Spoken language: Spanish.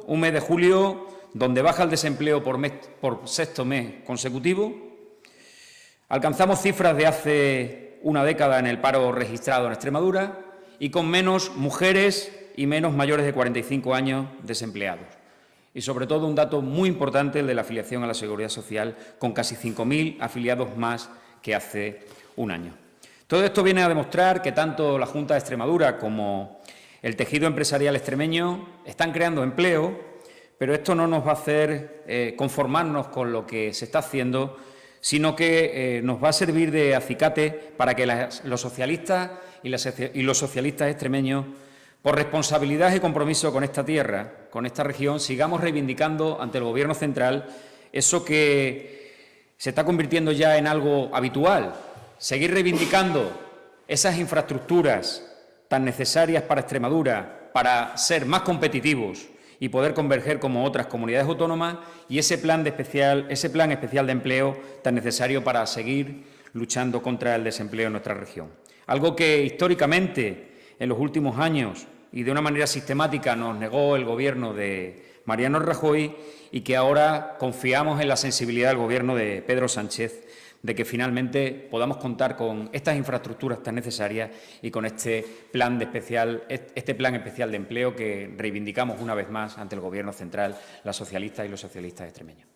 Un mes de julio donde baja el desempleo por sexto mes consecutivo. Alcanzamos cifras de hace una década en el paro registrado en Extremadura y con menos mujeres y menos mayores de 45 años desempleados. Y, sobre todo, un dato muy importante, el de la afiliación a la Seguridad Social, con casi 5.000 afiliados más que hace un año. Todo esto viene a demostrar que tanto la Junta de Extremadura como el tejido empresarial extremeño están creando empleo, pero esto no nos va a hacer conformarnos con lo que se está haciendo, sino que nos va a servir de acicate para que los socialistas y los socialistas extremeños, por responsabilidad y compromiso con esta tierra, con esta región, sigamos reivindicando ante el Gobierno central eso que se está convirtiendo ya en algo habitual, seguir reivindicando esas infraestructuras tan necesarias para Extremadura, para ser más competitivos y poder converger como otras comunidades autónomas, y ese plan especial de empleo tan necesario para seguir luchando contra el desempleo en nuestra región. Algo que históricamente, en los últimos años y de una manera sistemática, nos negó el Gobierno de Mariano Rajoy, y que ahora confiamos en la sensibilidad del Gobierno de Pedro Sánchez de que finalmente podamos contar con estas infraestructuras tan necesarias y con este plan especial de empleo que reivindicamos una vez más ante el Gobierno central, las socialistas y los socialistas extremeños.